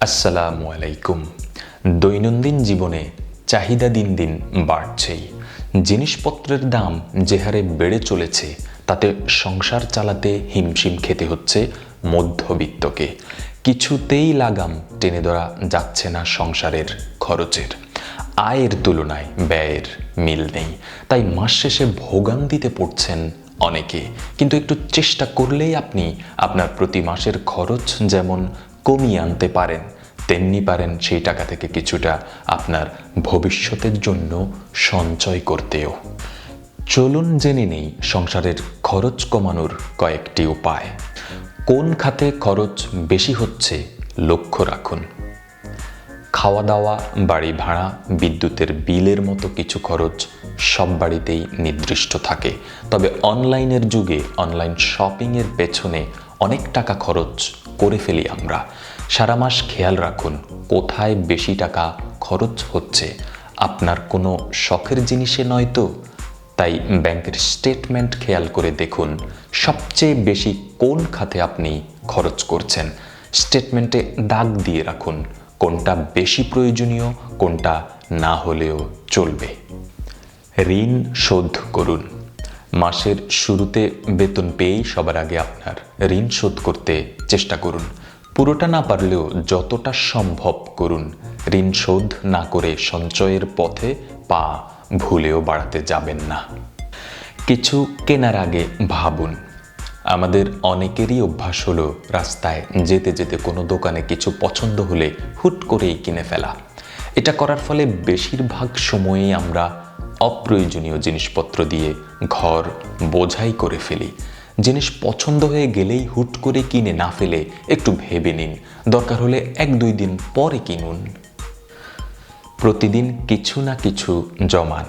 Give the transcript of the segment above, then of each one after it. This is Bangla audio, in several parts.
আসসালামু আলাইকুম। দৈনন্দিন জীবনে চাহিদা দিন দিন বাড়ছেই। জিনিসপত্রের দাম যে হারে বেড়ে চলেছে তাতে সংসার চালাতে হিমশিম খেতে হচ্ছে মধ্যবিত্তকে। কিছুতেই লাগাম টেনে ধরা যাচ্ছে না সংসারের খরচের। আয়ের তুলনায় ব্যয়ের মিল নেই, তাই মাস শেষে ভোগান্তিতে পড়ছেন অনেকে। কিন্তু একটু চেষ্টা করলেই আপনি আপনার প্রতি মাসের খরচ যেমন কমিয়ে আনতে পারেন, তেমনি পারেন সেই টাকা থেকে কিছুটা আপনার ভবিষ্যতের জন্য সঞ্চয় করতেও। চলুন জেনে নেই সংসারের খরচ কমানোর কয়েকটি উপায়। কোন খাতে খরচ বেশি হচ্ছে লক্ষ্য রাখুন। খাওয়া দাওয়া, বাড়ি ভাড়া, বিদ্যুতের বিলের মতো কিছু খরচ সব বাড়িতেই নির্দিষ্ট থাকে। তবে অনলাইনের যুগে অনলাইন শপিংয়ের পেছনে অনেক টাকা খরচ করে ফেলি আমরা। সারা মাস খেয়াল রাখুন কোথায় বেশি টাকা খরচ হচ্ছে। আপনার কোনো শখের জিনিসে নয় তো? তাই ব্যাংকের স্টেটমেন্ট খেয়াল করে দেখুন সবচেয়ে বেশি কোন খাতে আপনি খরচ করছেন। স্টেটমেন্টে দাগ দিয়ে রাখুন কোনটা বেশি প্রয়োজনীয়, কোনটা না হলেও চলবে। ঋণ শোধ করুন। মাসের শুরুতে বেতন পেয়েই সবার আগে আপনার ঋণ শোধ করতে চেষ্টা করুন। পুরোটা না পারলেও যতটা সম্ভব করুন। ঋণ শোধ না করে সঞ্চয়ের পথে পা ভুলেও বাড়াতে যাবেন না। কিছু কেনার আগে ভাবুন। আমাদের অনেকেরই অভ্যাস হলো রাস্তায় যেতে যেতে কোনো দোকানে কিছু পছন্দ হলে হুট করেই কিনে ফেলা। এটা করার ফলে বেশিরভাগ সময়েই আমরা অপ্রয়োজনীয় জিনিসপত্র দিয়ে ঘর বোঝাই করে ফেলি। জিনিস পছন্দ হয়ে গেলেই হুট করে কিনে না ফেলে একটু ভেবে নিন, দরকার হলে 1-2 দিন পরে কিনুন। প্রতিদিন কিছু না কিছু জমান।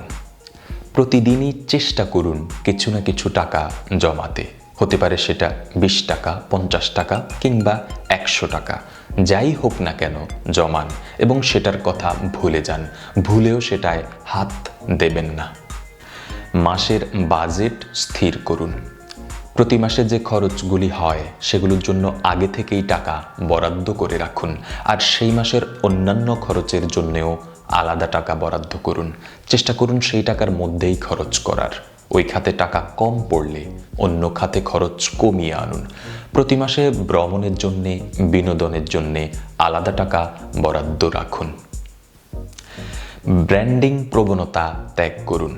প্রতিদিনই চেষ্টা করুন কিছু না কিছু টাকা জমাতে। হতে পারে সেটা 20 টাকা, 50 টাকা কিংবা 100 টাকা। যাই হোক না কেন জমান এবং সেটার কথা ভুলে যান। ভুলেও সেটায় হাত দেবেন না। মাসের বাজেট স্থির করুন। প্রতি মাসে যে খরচগুলি হয় সেগুলোর জন্য আগে থেকেই টাকা বরাদ্দ করে রাখুন। আর সেই মাসের অন্যান্য খরচের জন্যেও আলাদা টাকা বরাদ্দ করুন। চেষ্টা করুন সেই টাকার মধ্যেই খরচ করার। ওই খাতে টাকা কম পড়লে অন্য খাতে খরচ কমিয়ে আনুন। প্রতি মাসে ভ্রমণের জন্যে, বিনোদনের জন্যে আলাদা টাকা বরাদ্দ রাখুন। ব্র্যান্ডিং প্রবণতা ত্যাগ করুন।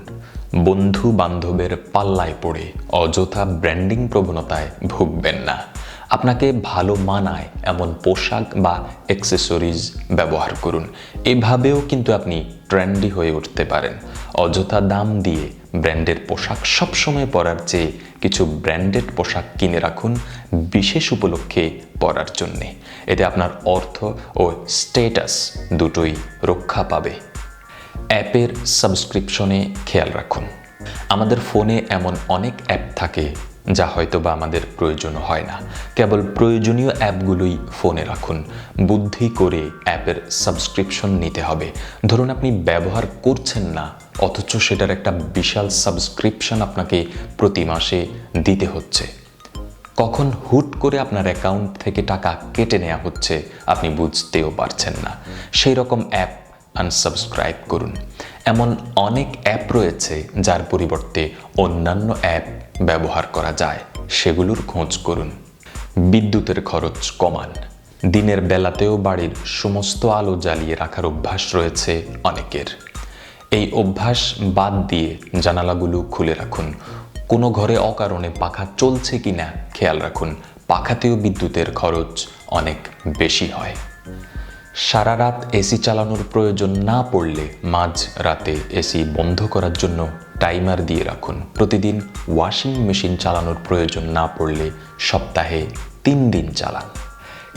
বন্ধু বান্ধবের পাল্লায় পড়ে অযথা ব্র্যান্ডিং প্রবণতায় ভুগবেন না। আপনাকে ভালো মানায় এমন পোশাক বা অ্যাক্সেসরিজ ব্যবহার করুন। এভাবেও কিন্তু আপনি ট্রেন্ডি হয়ে উঠতে পারেন। অযথা দাম দিয়ে ব্র্যান্ডের পোশাক সবসময় পরার চেয়ে কিছু ব্র্যান্ডেড পোশাক কিনে রাখুন বিশেষ উপলক্ষে পরার জন্যে। এতে আপনার অর্থ ও স্ট্যাটাস দুটোই রক্ষা পাবে। অ্যাপের সাবস্ক্রিপশনে খেয়াল রাখুন। আমাদের ফোনে এমন অনেক অ্যাপ থাকে যা হয়তো বা আমাদের প্রয়োজন হয় না। কেবল প্রয়োজনীয় অ্যাপগুলোই ফোনে রাখুন। বুদ্ধি করে অ্যাপের সাবস্ক্রিপশন নিতে হবে। ধরুন আপনি ব্যবহার করছেন না, অথচ সেটার একটা বিশাল সাবস্ক্রিপশন আপনাকে প্রতি মাসে দিতে হচ্ছে। কখন হুট করে আপনার অ্যাকাউন্ট থেকে টাকা কেটে নেওয়া হচ্ছে আপনি বুঝতেও পারছেন না। সেই রকম অ্যাপ আনসাবস্ক্রাইব করুন। এমন অনেক অ্যাপ রয়েছে যার পরিবর্তে অন্যান্য অ্যাপ ব্যবহার করা যায়, সেগুলোর খোঁজ করুন। বিদ্যুতের খরচ কমান। দিনের বেলাতেও বাড়ির সমস্ত আলো জ্বালিয়ে রাখার অভ্যাস রয়েছে অনেকের। এই অভ্যাস বাদ দিয়ে জানালাগুলো খুলে রাখুন। কোনো ঘরে অকারণে পাখা চলছে কিনা খেয়াল রাখুন। পাখাতেও বিদ্যুতের খরচ অনেক বেশি হয়। সারা রাত এসি চালানোর প্রয়োজন না পড়লে মাঝ রাতে এসি বন্ধ করার জন্য টাইমার দিয়ে রাখুন। প্রতিদিন ওয়াশিং মেশিন চালানোর প্রয়োজন না পড়লে সপ্তাহে 3 দিন চালান।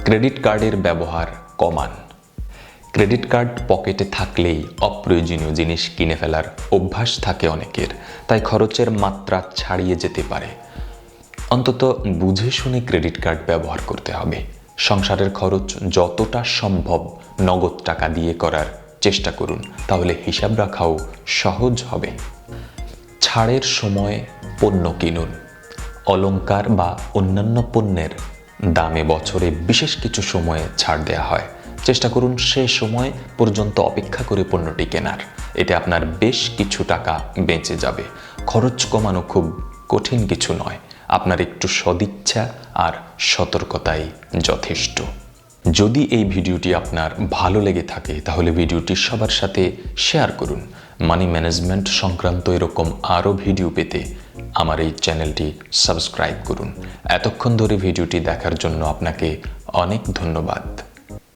ক্রেডিট কার্ডের ব্যবহার কমান। ক্রেডিট কার্ড পকেটে থাকলেই অপ্রয়োজনীয় জিনিস কিনে ফেলার অভ্যাস থাকে অনেকের, তাই খরচের মাত্রা ছাড়িয়ে যেতে পারে। অন্তত বুঝে শুনে ক্রেডিট কার্ড ব্যবহার করতে হবে। সংসারের খরচ যতটা সম্ভব নগদ টাকা দিয়ে করার চেষ্টা করুন, তাহলে হিসাব রাখাও সহজ হবে। ছাড়ের সময় পণ্য কিনুন। অলংকার বা অন্যান্য পণ্যের দামে বছরে বিশেষ কিছু সময়ে ছাড় দেওয়া হয়। চেষ্টা করুন সে সময় পর্যন্ত অপেক্ষা করে পণ্যটি কেনার। এতে আপনার বেশ কিছু টাকা বেঁচে যাবে। খরচ কমানো খুব কঠিন কিছু নয়, আপনার একটু সদিচ্ছা আর সতর্কতাই যথেষ্ট। যদি এই ভিডিওটি আপনার ভালো লেগে থাকে তাহলে ভিডিওটি সবার সাথে শেয়ার করুন। মানি ম্যানেজমেন্ট সংক্রান্ত এরকম আরও ভিডিও পেতে আমার এই চ্যানেলটি সাবস্ক্রাইব করুন। এতক্ষণ ধরে ভিডিওটি দেখার জন্য আপনাকে অনেক ধন্যবাদ।